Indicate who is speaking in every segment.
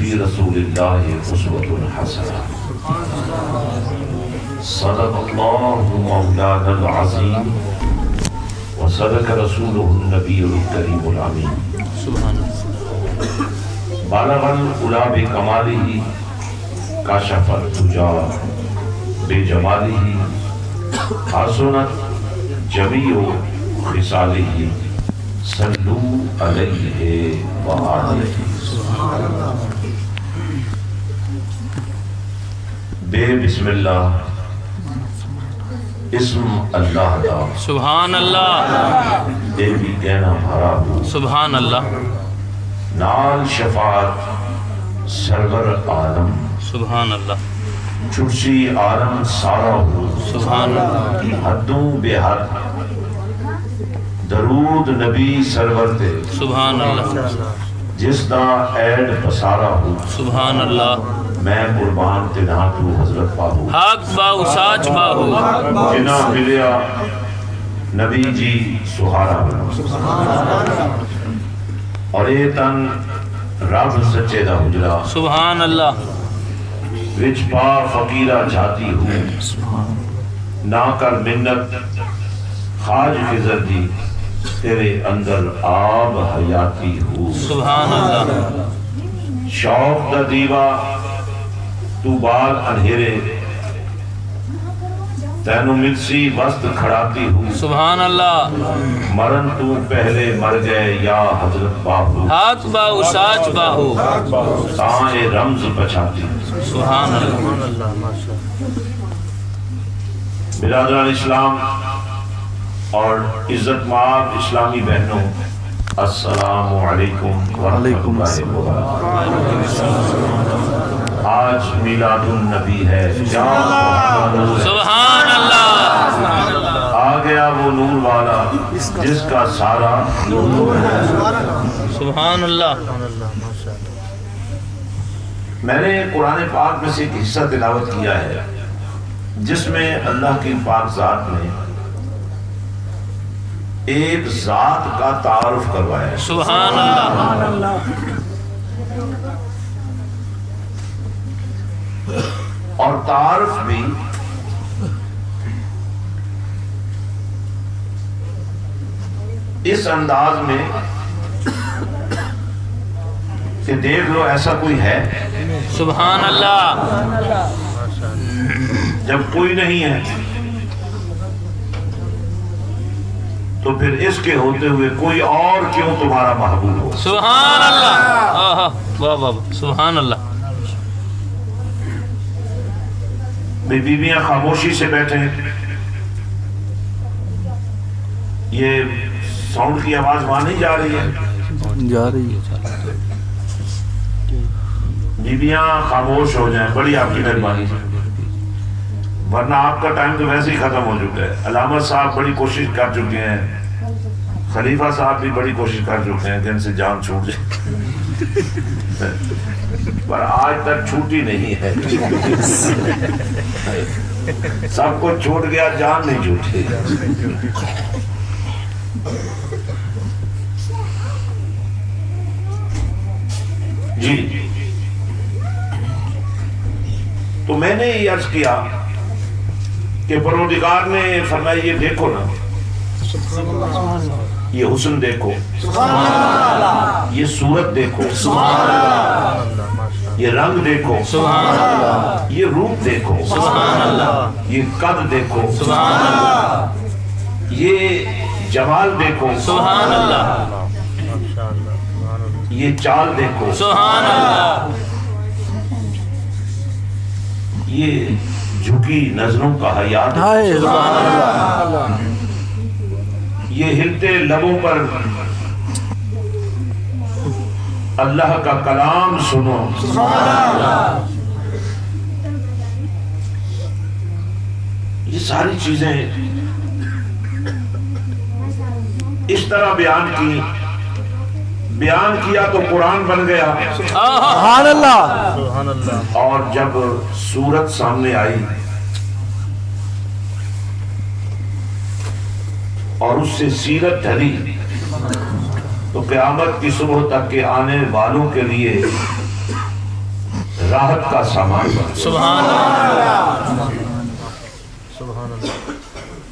Speaker 1: فی رسول اللہ اسوۃ حسنہ صدق اللہ مولانا العظیم وصدق رسولہ النبی الکریم الامین بالغ العلا بکمالہ کشف الدجی بجمالہ حسنت جمیع خصالہ صلو علیہ وآلہ بے بسم اللہ اسم اللہ دا
Speaker 2: سبحان اللہ
Speaker 1: دے بھی کہنا بھرا ہو
Speaker 2: سبحان اللہ
Speaker 1: نال شفاعت سرور عالم
Speaker 2: سبحان اللہ
Speaker 1: چرسی عالم سارا ہو
Speaker 2: سبحان اللہ
Speaker 1: حدوں بے حد درود نبی سرور تے
Speaker 2: سبحان اللہ
Speaker 1: جس دا ایڈ پسارا ہو
Speaker 2: سبحان اللہ
Speaker 1: میں قربان تنہا تو حضرت پاہو
Speaker 2: حق باہو ساچ باہو
Speaker 1: جنا ملیا نبی جی سہارا بنا اور یہ تن رب سچے دا حجرا
Speaker 2: سبحان اللہ
Speaker 1: وچ پا فقیرہ جاتی ہوں نہ کر منت خاج خضر دی تیرے اندر آب حیاتی ہو
Speaker 2: سبحان اللہ
Speaker 1: شوق دا دیوا تو بال انہیرے تینو ملسی وسط کھڑاتی ہو
Speaker 2: سبحان اللہ
Speaker 1: مرن تو پہلے مر گئے یا حضرت باہو
Speaker 2: حق باہو ساچ باہو
Speaker 1: تاں رمز بچاتی
Speaker 2: سبحان اللہ
Speaker 1: برادران اسلام اور عزت مآب اسلامی بہنوں السلام علیکم ورحمۃ اللہ وبرکاتہ۔ آج میلاد النبی ہے،
Speaker 2: سبحان اللہ
Speaker 1: آ گیا وہ نور والا جس کا سارا نور ہے۔
Speaker 2: سبحان اللہ
Speaker 1: میں نے قرآن پاک میں سے ایک حصہ تلاوت کیا ہے جس میں اللہ کی پاک ذات نے ایک ذات کا تعارف کروایا ہے۔
Speaker 2: سبحان اللہ
Speaker 1: اور تعارف بھی اس انداز میں کہ دیکھ لو ایسا کوئی ہے،
Speaker 2: سبحان اللہ
Speaker 1: جب کوئی نہیں ہے تو پھر اس کے ہوتے ہوئے کوئی اور کیوں تمہارا محبوب ہو۔
Speaker 2: سبحان اللہ آہا واہ واہ سبحان اللہ
Speaker 1: بیویاں خاموشی سے بیٹھے، یہ ساؤنڈ کی آواز وہاں نہیں جا رہی ہے،
Speaker 3: جا رہی ہے،
Speaker 1: بیویاں خاموش ہو جائیں، بڑی آپ کی مہربانی، ورنہ آپ کا ٹائم تو ویسے ہی ختم ہو چکا ہے۔ علامت صاحب بڑی کوشش کر چکے ہیں، خلیفہ صاحب بھی بڑی کوشش کر چکے ہیں کہ ان سے جان چھوٹ جائے، پر آج تک چھوٹی نہیں ہے۔ سب کو چھوٹ گیا، جان نہیں چھوٹی۔ جی تو میں نے یہ عرض کیا کہ پروردگار نے فرمایا یہ دیکھو نا، یہ حسن دیکھو، یہ صورت دیکھو، یہ رنگ دیکھو، یہ روپ دیکھو، یہ قد دیکھو، یہ جمال دیکھو،
Speaker 2: سبحان اللہ
Speaker 1: یہ چال دیکھو،
Speaker 2: سبحان اللہ
Speaker 1: یہ جھکی نظروں کا حیا دیکھو،
Speaker 3: ہائے سبحان اللہ،
Speaker 1: یہ ہلتے لبوں پر اللہ کا کلام سنو، یہ ساری چیزیں اس طرح بیان کیا تو قرآن بن گیا۔
Speaker 3: سبحان اللہ،
Speaker 1: اور جب سورت سامنے آئی اور اس سے سیرت ڈھلی تو قیامت کی صبح تک کے آنے والوں کے لیے वजाहत का सामान बन।
Speaker 2: सुभान अल्लाह।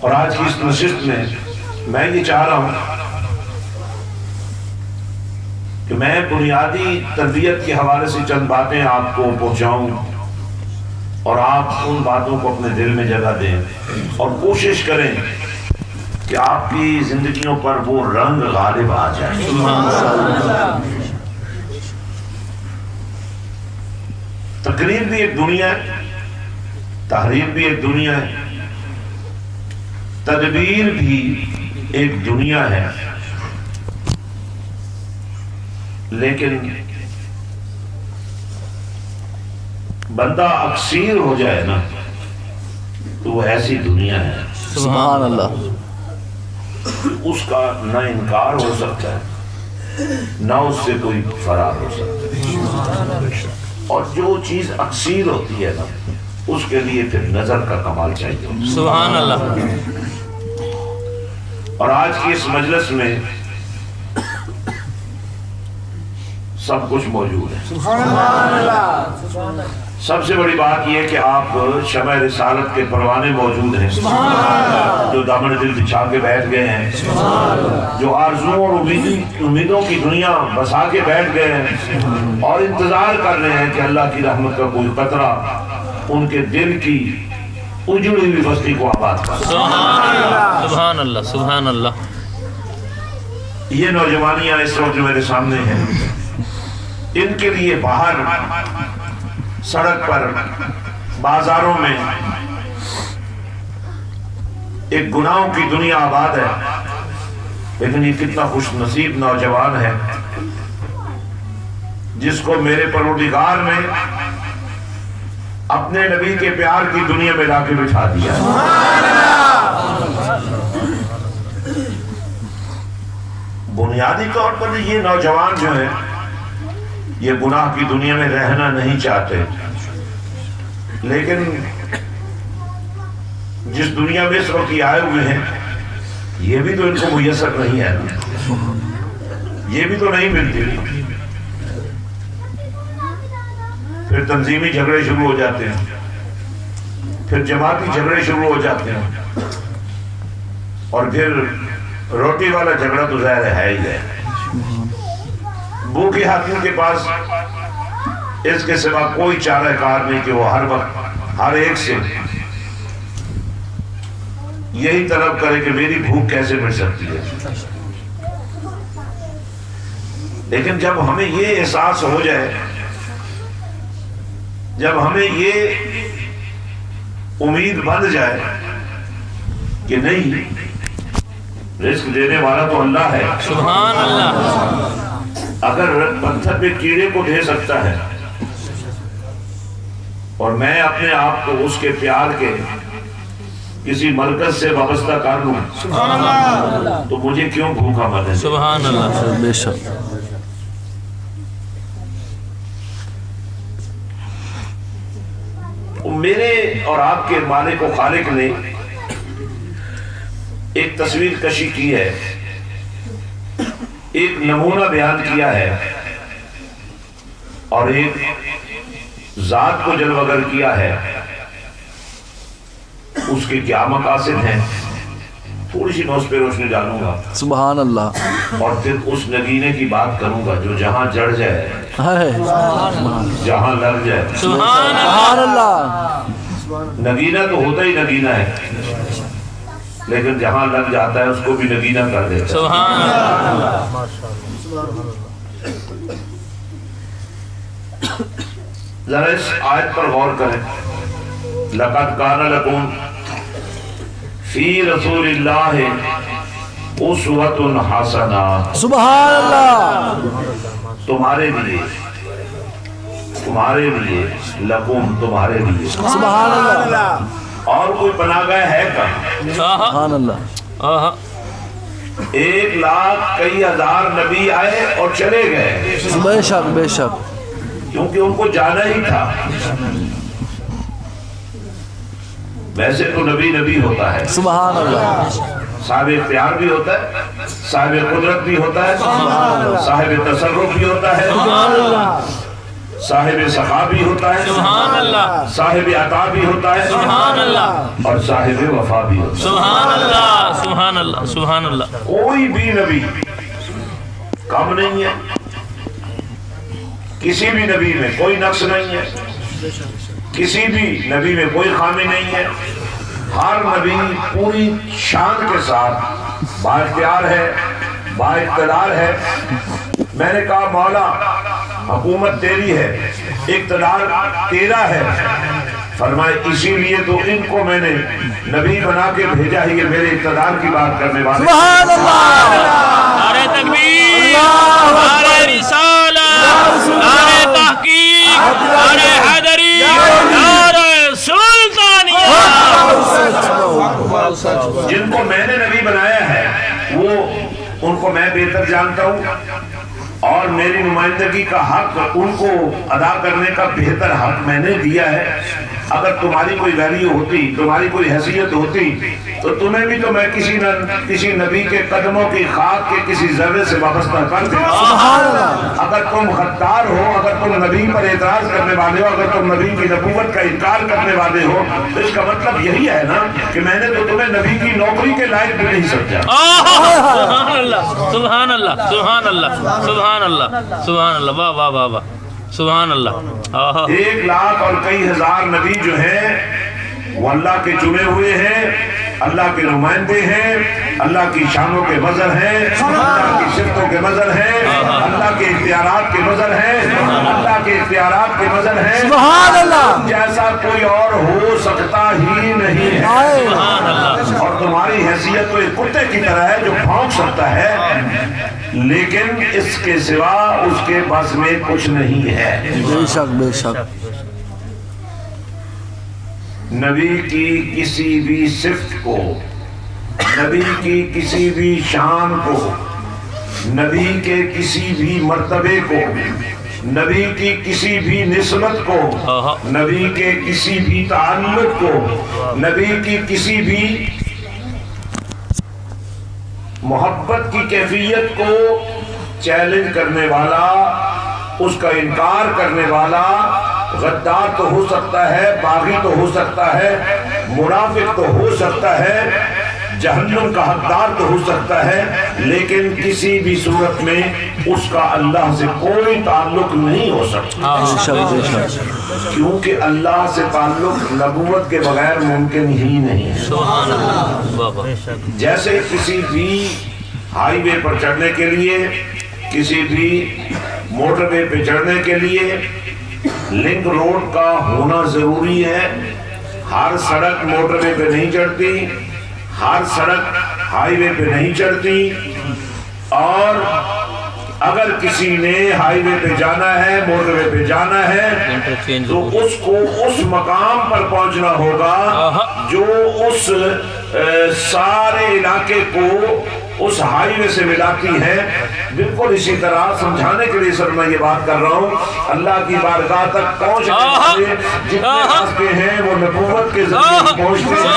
Speaker 1: और आज की इस नशिस्त में मैं ये चाह रहा हूं कि मैं बुनियादी तरबियत के हवाले से चंद बातें आपको पहुंचाऊं और आप उन बातों को अपने दिल में जगह दें और कोशिश करें कि आपकी जिंदगियों पर वो रंग गालिब आ जाए। तकरीर भी एक दुनिया है, तहरीर भी एक दुनिया है, तदबीर भी एक दुनिया है, लेकिन बंदा अक्सीर हो जाए ना तो वो ऐसी दुनिया है
Speaker 3: सुभान अल्लाह।
Speaker 1: उसका न इनकार हो सकता है न उससे कोई फरार हो सकता है। और जो चीज अक्सीर होती है ना उसके लिए फिर नजर का कमाल चाहिए।
Speaker 2: सुभान अल्लाह।
Speaker 1: और आज की इस मजलिस में सब कुछ मौजूद है। सबसे बड़ी बात यह कि आप शमअ रिसालत के परवाने मौजूद हैं जो दामन दिल बिछा के बैठ गए हैं, जो आरज़ुओं और उम्मीदों की दुनिया बसा के बैठ गए हैं और इंतजार कर रहे हैं कि अल्लाह की रहमत का कोई कतरा उनके दिल की उजड़ी हुई बस्ती को आबाद कर।
Speaker 2: सुभान अल्लाह, सुभान अल्लाह।
Speaker 1: ये नौजवानियां इस वक्त मेरे सामने हैं, इनके लिए बाहर सड़क पर बाजारों में एक गुनाहों की दुनिया आबाद है, लेकिन ये कितना खुश नसीब नौजवान है जिसको मेरे परवरदिगार ने अपने नबी के प्यार की दुनिया में लाके बिठा दिया। बुनियादी तौर पर ये नौजवान जो है ये गुनाह की दुनिया में रहना नहीं चाहते, लेकिन जिस दुनिया में इस वक्त ये आए हुए हैं ये भी तो इनको मुयस्सर नहीं है, ये भी तो नहीं मिलती। फिर तंजीमी झगड़े शुरू हो जाते हैं, फिर जमाती झगड़े शुरू हो जाते हैं, और फिर रोटी वाला झगड़ा तो ज़ाहिर है ही है। भूखे हाथियों के पास इसके सिवा कोई चाराकार नहीं कि वो हर वक्त हर एक से यही तलब करे कि मेरी भूख कैसे मिट सकती है। लेकिन जब हमें ये एहसास हो जाए, जब हमें ये उम्मीद बन जाए कि नहीं, रिस्क देने वाला तो अल्लाह है,
Speaker 2: सुभान अल्लाह।
Speaker 1: अगर पत्थर पे कीड़े को दे सकता है और मैं अपने आप को उसके प्यार के किसी मरकज से वाबस्ता कर लूं तो मुझे क्यों भूखा मरे।
Speaker 2: सुभान अल्लाह।
Speaker 3: बेशक।
Speaker 1: मेरे और आपके मालिक व खालिक ने एक तस्वीर कशी की है, एक नमूना बयान किया है और एक जात को जलवगर किया है। उसके क्या मकासद हैं थोड़ी सी मैं उस पर रोशनी डालूंगा,
Speaker 3: सुभान अल्लाह।
Speaker 1: और फिर उस नगीने की बात करूंगा जो जहां जड़ जाए,
Speaker 3: है
Speaker 1: जहां लग जाए।
Speaker 3: सुभान अल्लाह।
Speaker 1: नगीना तो होता ही नगीना है, लेकिन जहां लग जाता है उसको भी नगीना कर देता है।
Speaker 2: सुभान अल्लाह।
Speaker 1: जरा इस आयत पर गौर करें। लक़द काना लकुम फी रसूलिल्लाहि उस्वतुन हसना।
Speaker 3: सुभान अल्लाह।
Speaker 1: तुम्हारे लिए लकुम तुम्हारे लिए।
Speaker 3: सुभान अल्लाह।
Speaker 1: और कोई पनागाह है कहाँ?
Speaker 3: सुभान अल्लाह।
Speaker 1: 1 लाख कई हजार नबी आए और चले गए,
Speaker 3: बेशक बेशक,
Speaker 1: क्योंकि उनको जाना ही था। वैसे तो नबी नबी होता है,
Speaker 3: सुभान अल्लाह।
Speaker 1: साहिब इख्तियार भी होता है, साहिब कुदरत भी होता है, साहिब तसर्रुफ भी होता है, साहिब सखा भी होता है,
Speaker 2: सुभान अल्लाह,
Speaker 1: साहिब अता भी होता है,
Speaker 2: सुभान अल्लाह,
Speaker 1: और साहिब वफा भी होता है।
Speaker 2: सुभान अल्लाह, सुभान अल्लाह, सुभान अल्लाह।
Speaker 1: कोई भी नबी कम नहीं है, किसी भी नबी में कोई नक्स नहीं है, किसी भी नबी में कोई खामी नहीं है। हर नबी पूरी शान के साथ बाइख्तियार है, बाइख्तियार है। मैंने कहा मौला हुकूमत तेरी है, इख्तियार तेरा है। फरमाए इसीलिए तो इनको मैंने नबी बना के भेजा है, ये मेरे इख्तियार की बात करने वाले।
Speaker 3: सुभान अल्लाह,
Speaker 2: नारे तकबीर, नारे रिसालत, नारे तहकीक, नारे हैदरी, नारे सुल्तानिया।
Speaker 1: जिनको मैंने नबी बनाया है वो उनको मैं बेहतर जानता हूँ, और मेरी नुमाइंदगी का हक उनको अदा करने का बेहतर हक मैंने दिया है। अगर तुम्हारी कोई वैल्यू होती, तुम्हारी कोई हैसियत होती, तो तुम्हें भी तो मैं किसी नबी के कदमों की खाक के किसी जर्रे से वाबस्ता कर देता। अगर तुम गद्दार हो, अगर तुम नबी पर एतराज करने वाले हो, अगर तुम नबी की नबूवत का इनकार करने वाले हो, तो इसका मतलब यही है ना कि मैंने तो तुम्हें नबी की नौकरी के लायक भी नहीं समझा।
Speaker 2: सुभान अल्लाह, सुभान अल्लाह, सुभान अल्लाह, सुभान अल्लाह, सुभान अल्लाह, वाह वाह वाह वाह, सुभान अल्लाह।
Speaker 1: 1 लाख और कई हजार नबी जो हैं वो अल्लाह के चुने हुए हैं, अल्लाह के नुमाइंदे हैं, अल्लाह की शानों के मजर हैं, अल्लाह की सिफ्तों के मजर हैं, अल्लाह के इख्तियारात के मजर हैं, अल्लाह के इख्तियारात के मजर हैं।
Speaker 3: सुभान अल्लाह,
Speaker 1: जैसा कोई और हो सकता ही नहीं है।
Speaker 2: सुभान अल्लाह।
Speaker 1: और तुम्हारी हैसियत तो एक कुत्ते की तरह है जो भौंक सकता है, लेकिन इसके सिवा उसके बस में कुछ नहीं है।
Speaker 3: बेशक बेशक।
Speaker 1: नबी की किसी भी सिफ्त को, नबी की किसी भी शान को, नबी के किसी भी मर्तबे को, नबी की किसी भी निस्बत को, नबी के किसी भी ताल्लुक को, नबी की किसी भी मोहब्बत की कैफियत को चैलेंज करने वाला, उसका इनकार करने वाला गद्दार तो हो सकता है, बागी तो हो सकता है, मुनाफिक तो हो सकता है, जहन्नुम का हकदार तो हो सकता है, लेकिन किसी भी सूरत में उसका अल्लाह से कोई ताल्लुक नहीं हो सकता।
Speaker 3: बेशक बेशक।
Speaker 1: क्योंकि अल्लाह से ताल्लुक नबूवत के बगैर मुमकिन ही नहीं है।
Speaker 2: सुभान अल्लाह, वाह वाह।
Speaker 1: जैसे किसी भी हाईवे पर चढ़ने के लिए, किसी भी मोटरवे पे चढ़ने के लिए लिंक रोड का होना जरूरी है। हर सड़क मोटरवे पे नहीं चढ़ती, हर सड़क हाईवे पे नहीं चढ़ती, और अगर किसी ने हाईवे पे जाना है, मोटरवे पे जाना है, तो उसको उस मकाम पर पहुंचना होगा जो उस सारे इलाके को उस हाईवे से मिलाती है। बिल्कुल इसी तरह समझाने के लिए सर मैं ये बात कर रहा हूँ, अल्लाह की बारगाह तक पहुंचने वाले जितने रास्ते हैं वो नबूवत के जरिए पहुंचते हैं।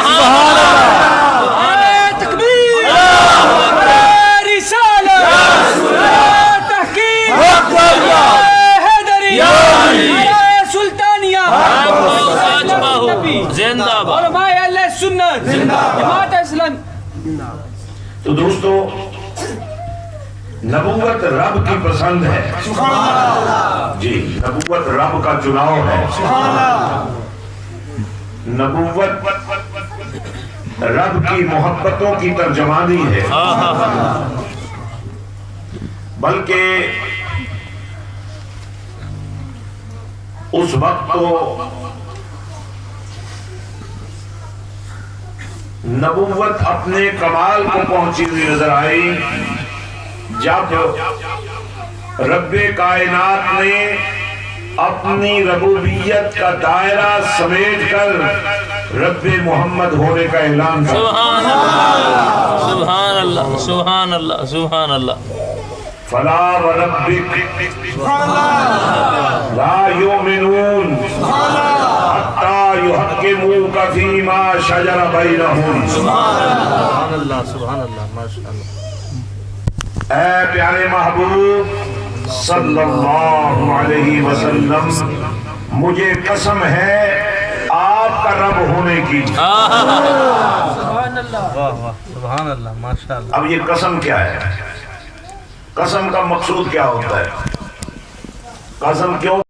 Speaker 1: तो दोस्तों नबूवत रब की पसंद है जी, नबूवत रब का चुनाव है। नबूवत रब की मोहब्बतों की तर्जमानी है, बल्कि उस वक्त तो नबूवत अपने कमाल को पहुंची हुई नजर आई जब रब्बे कायनात ने अपनी रबूबियत का दायरा समेट कर रब्बे मोहम्मद होने का ऐलान किया।
Speaker 2: सुभान अल्लाह, सुभान अल्लाह, सुभान अल्लाह।
Speaker 1: फला व रब्बिक ला युमिनून हत्ता युहक्किमूका फीमा शजरा बैनहुम।
Speaker 2: सुभान अल्लाह, सुभान अल्लाह, माशाअल्लाह।
Speaker 1: ऐ प्यारे महबूब صلی اللہ علیہ وسلم مجھے قسم ہے آپ کا رب ہونے کی.
Speaker 2: سبحان اللہ واہ واہ سبحان اللہ ماشاء اللہ.
Speaker 1: اب یہ قسم کیا ہے؟ قسم کا مقصود کیا ہوتا ہے؟ قسم کیوں